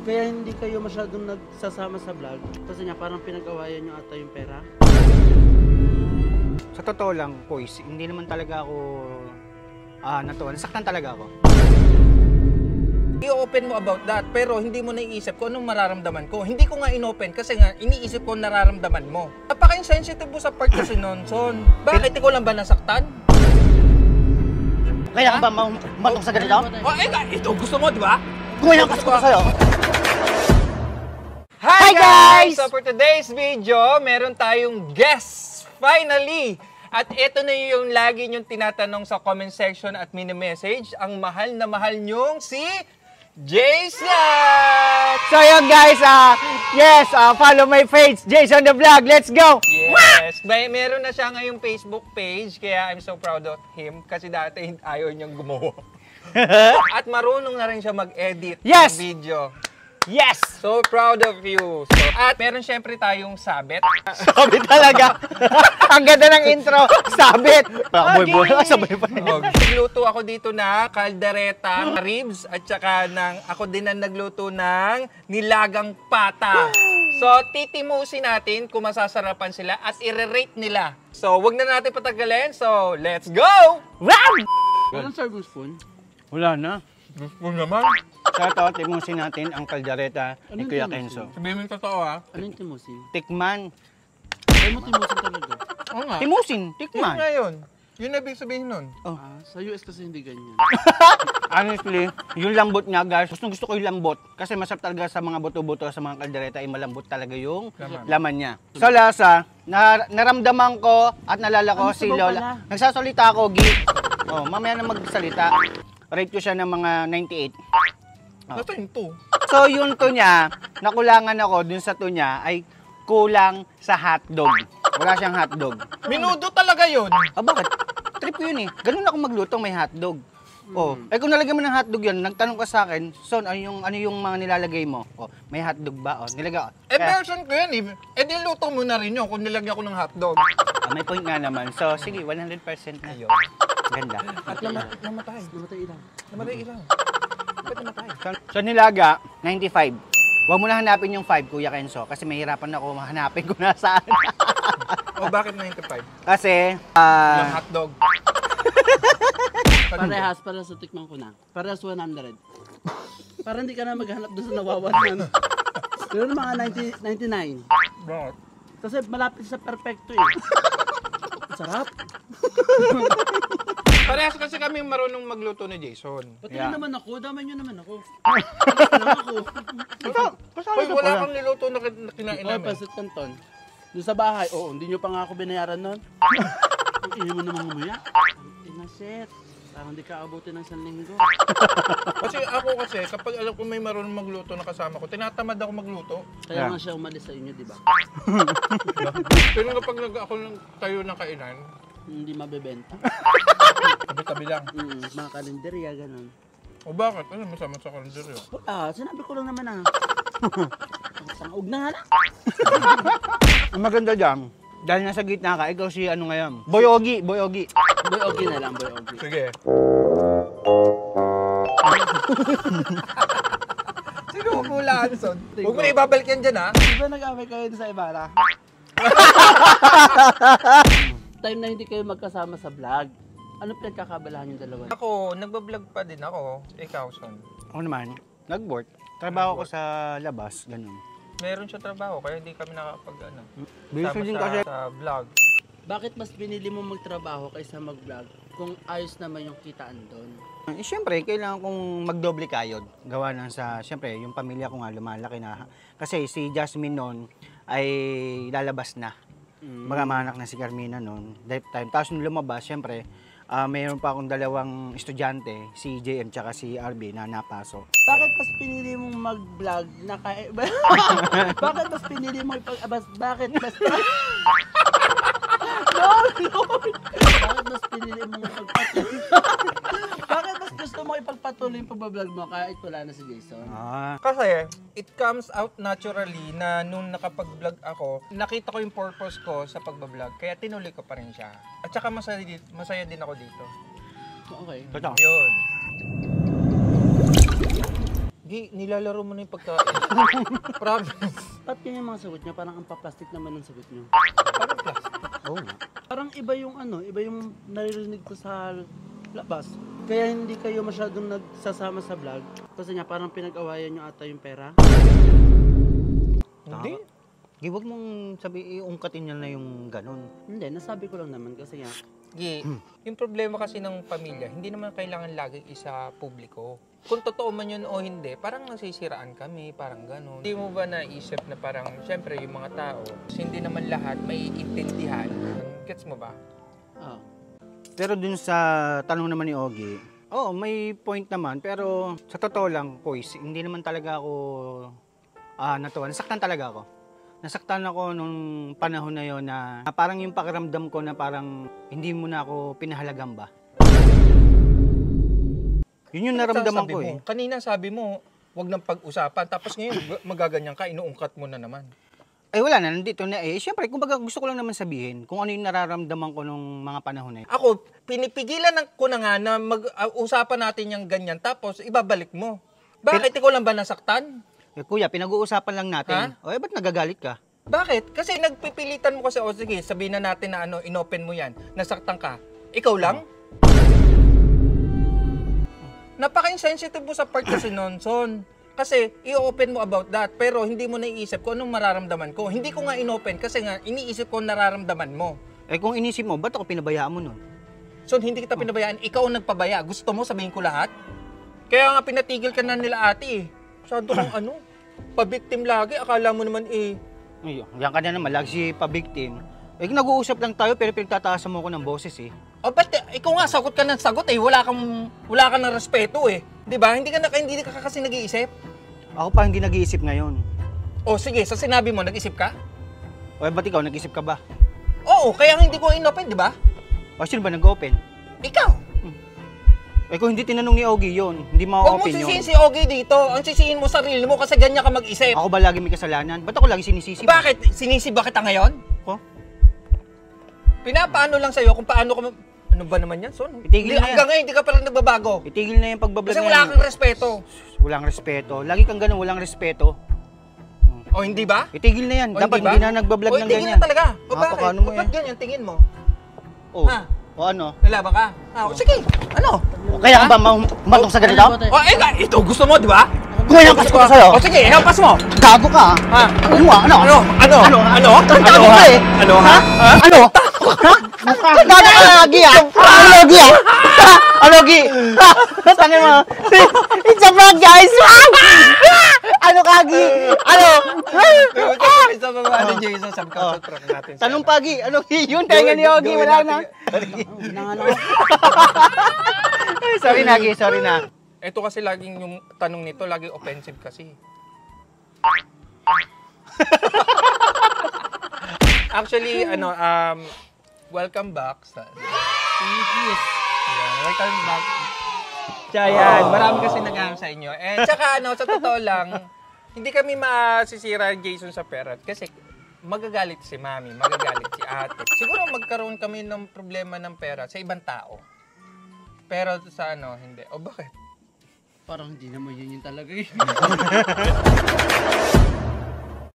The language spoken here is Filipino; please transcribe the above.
Kaya hindi kayo masyadong nagsasama sa vlog? Kasi nga parang pinag-awayan nyo ata yung pera? Sa totoo lang, boys, hindi naman talaga ako natuwa. Nasaktan talaga ako. I-open mo about that, pero hindi mo naiisip kung anong mararamdaman ko. Hindi ko nga in-open kasi nga iniisip ko nararamdaman mo. Napaka-insensitive mo sa part kasi nun, Son. Bakit ikaw lang ba nasaktan? Kaya ka ba matong sa ganito? Ito gusto mo, di ba? Kumayang gusto ko sa'yo. Hi guys! So for today's video, meron tayong guest, finally! At ito na yung lagi nyong tinatanong sa comment section at mini-message, ang mahal na mahal nyong si Jason! So yun guys, follow my page, Jason the Vlog. Let's go! Yes! Meron na siya ngayong Facebook page, kaya I'm so proud of him kasi dati ayaw niyang gumawa. At marunong na rin siya mag-edit ng video. Yes! So proud of you. At meron syempre tayong sabit. Sabit talaga. Ang ganda ng intro. Sabit. Sabay pa. Nagluto ako dito na kaldereta, ribs, at saka ako din ang nagluto ng nilagang pata. So titimusin natin kung masasarapan sila at i-rate nila. So wag na natin patagalin. So let's go! Wow! Walang serving spoon? Wala na. Spoon naman. Sa ito, timusin natin ang kaldereta ni Kuya Kenzo. Sabihin mo yung totoo ha. Ano yung timusin? Tikman. Kaya mo timusin talaga? Oo nga. Timusin, Yun tikman. nga yun. Yun na ibig sabihin nun. Sa US kasi hindi ganyan. Honestly, yung lambot niya guys, gusto ko yung lambot. Kasi masarap talaga sa mga buto-buto, sa mga kaldereta, ay malambot talaga yung laman niya. Sa lasa, naramdaman ko at nalala ko si Lola. Nagsasalita ako, mamaya na magsalita. Rate ko siya ng mga 98. Nasa yung 2. So yung to niya, nakulangan ako dun sa to niya ay kulang sa hotdog. Wala siyang hotdog. Minudo talaga yun. Bakit? Trip ko yun eh. Ganun ako magluto, may hotdog. Kung nalagay mo ng hotdog yan, nagtanong ka sa akin, Son, ano yung mga nilalagay mo? May hotdog ba? Nilagay. Version ko yan eh. Niluto mo na rin yun kung nilagyan ko ng hotdog. May point nga naman. So sige, 100% na yun. Ganda. At namatay. Namatay ilang. Ba't namatay? So nilaga, 95. Huwag mo na hanapin yung 5, Kuya Kenzo, kasi mahirapan ako hanapin kung nasaan. Bakit 95? Kasi, Yung hotdog. Parehas sa tikman ko na. Parehas 100. Para hindi ka na maghanap doon sa nawawalan. Pero mga 99. Bakit? Kasi malapit sa perfecto eh. Sarap. Parehas kasi kami marunong magluto ni Jason. Pati naman ako, damay nyo naman ako. Lang ako. Hoy, wala kang niluto na kinain namin. Pasit Canton. Doon sa bahay, hindi nyo pa nga ako binayaran nun. Hindi mo naman umaya. Shit. Parang di ka abutin ng 1 linggo. Kasi kapag alam ko may marunong magluto na kasama ko, tinatamad ako magluto. Kaya nga siya umalis sa inyo, di ba? Pero kapag ako tayo ng kainan, hindi mabebenta. tabi-tabi lang. Mga kalenderya, ganun. Bakit? Ano masama sa kalenderya? Sinabi ko lang naman Sangog na nga lang. ang maganda dyan, dahil nasa gitna ka, ikaw si ano ngayon? Boyogi. Boyogi na lang, boyogi. Sige. Sino hulaan, Son? Huwag mo na ibabalik yan dyan, ha? Di ba nag-away kayo sa Ibarra? Time na hindi kayo magkasama sa vlog. Ano pinagkakabalahan yung dalawa? Ako, nagbablog pa din ako. Ikaw, Son. Ako naman, nag-work. Trabaho ko sa labas, ganun. Meron siya trabaho, kaya hindi kami nakapag Busy din kasi. Sa vlog. Bakit mas pinili mo magtrabaho kaysa mag-vlog kung ayos naman yung kitaan doon? Siyempre, kailangan kong magdoble kayod. Gawa ng siyempre, yung pamilya ko nga lumalaki na. Kasi si Jasmine noon ay lalabas na. Magamanak na si Carmina noon, that time. Tapos nung lumabas, siyempre, mayroon pa akong 2 estudyante, si JM tsaka si RB na napasok. Bakit mas pinili mong mag-vlog na Bakit mas pinili mo Bakit mas Bakit mas pinili mong Bakit mas gusto mo ipagpatuloy yung pag-vlog mo kahit wala na si Jason? Kasi, it comes out naturally na nung nakapag-vlog ako, nakita ko yung purpose ko sa pag-vlog, kaya tinuloy ko pa rin siya. At saka masaya din ako dito. Okay. Totoo. Yun. Gi, nilalaro mo na yung pagkain. Promise. Ba't ganyan yung mga sagot niya? Parang ang paplastic naman ang sagot niyo. Parang plastic. Oo nga. Parang iba yung iba yung naririnig ko sa labas. Kaya hindi kayo masyadong nagsasama sa vlog. Kasi nga parang pinag-awayan nyo ata yung pera. Hindi. Gi, wag mong iungkatin niya na yung ganun. Hindi, nasabi ko lang naman kasi nga. Gi, yung problema kasi ng pamilya, hindi naman kailangan lagi isa publiko. Kung totoo man yun o hindi, parang nasisiraan kami, parang gano'n. Hindi mo ba naisip na parang, syempre, yung mga tao, hindi naman lahat may intindihan. Gets mo ba? Ah, Pero dun sa tanong naman ni Ogie, oo, may point naman. Pero sa totoo lang, Kois, hindi naman talaga ako natuwa. Nasaktan talaga ako. Nasaktan ako nung panahon na yon na parang yung pakiramdam ko na parang hindi mo na ako pinahalagan ba. Yun yung naramdaman ko eh. Kanina sabi mo, wag nang pag-usapan. Tapos ngayon, magaganyan ka, inuungkat mo na naman. Ay wala na, nandito na eh. Siyempre, kumbaga gusto ko lang naman sabihin kung ano yung nararamdaman ko nung mga panahon na yun. Ako, pinipigilan ko na nga na mag-usapan natin yung ganyan. Tapos, ibabalik mo. Bakit ikaw lang ba nasaktan? Eh, kuya, pinag-uusapan lang natin. O, ba't nagagalit ka? Bakit? Kasi nagpipilitan mo kasi, o sige, sabihin na natin na inopen mo yan, nasaktan ka. Ikaw lang? Napaka-insensitive mo sa part kasi nun, Son. Kasi, i-open mo about that, pero hindi mo naiisip kung anong mararamdaman ko. Hindi ko nga inopen kasi nga, iniisip ko nararamdaman mo. Eh, kung inisip mo, ba't ako pinabayaan mo nun? Son, hindi kita pinabayaan, ikaw ang nagpabaya. Gusto mo sabihin ko lahat? Kaya nga pinatigil ka na nila ate eh. Masyado kang pa-victim lagi. Akala mo naman Ay, yan ka na naman, lagi si pa-victim. Eh, nag-uusap lang tayo, pero pinagtataasan mo ko ng boses eh. O ba't ikaw nga sagot ka ng sagot eh. Wala kang ng respeto eh. 'Di ba? Hindi ka kasi nag-iisip. Ako pa hindi nag-iisip ngayon. O sige, sa sinabi mo, nag-isip ka? O, ba't ikaw, nag-isip ka ba? Oo, kaya nga hindi ko inopen, 'di ba? O, sino ba nag-open? Ikaw. Eh, kung hindi tinanong ni Ogie yun, hindi Huwag mo ma-open yun. sisihin si Ogie dito. Ang sisihin mo sarili mo kasi ganyan ka mag-isip. Ako ba lagi may kasalanan? Ba't ako lagi sinisisi mo? Bakit? Sinisi ba kita ngayon? Oh? Pinapaano lang sa'yo kung paano ka... Ano ba naman yan, Son? Itigil na yan. Hanggang ngayon, hindi ka pa rin nagbabago. Itigil na yung pagbablog Kasi na wala yan. kang respeto. Walang respeto. Lagi kang ganun, walang respeto. O hindi ba? Itigil na yan. O, Dapat ba? hindi na nagbablog O, ng itigil ganyan. na talaga. O bakit? Napakaano mo O ba't eh. ganyan tingin mo? Oh. Ha? O ano? Lalaban ka? Sige, ano? O, kaya ka ba matong sa ganito? O ito gusto mo, di ba? Kumalampas ko sa'yo. O sige, helpas mo. Gago ka. Ha? Ano nga? Ano? Ano? Ano? Ano? Ano? Gago ka eh. Ano ha? Ano? Ha? Gago ka lagi ah. Ano lagi ah? Ano lagi? Tangin mo. It's a prank guys. Ano kagi? Ano? Sa mga ni Jason, subconscious prank natin. Tanong pagi. Ano yun? Kaya nga ni Ogie. Wala na. Sorry na, Gi. Sorry na. Ito kasi laging yung tanong nito, laging offensive kasi. Actually, welcome back sa... Ayan, welcome back. Ayan, marami kasi nag-aham sa inyo. And tsaka sa totoo lang, hindi kami masisira Jason sa pera kasi magagalit si mami, magagalit si ate. Siguro magkaroon kami ng problema ng pera sa ibang tao. Pero sa hindi. O bakit? parang hindi naman yun yung talaga eh.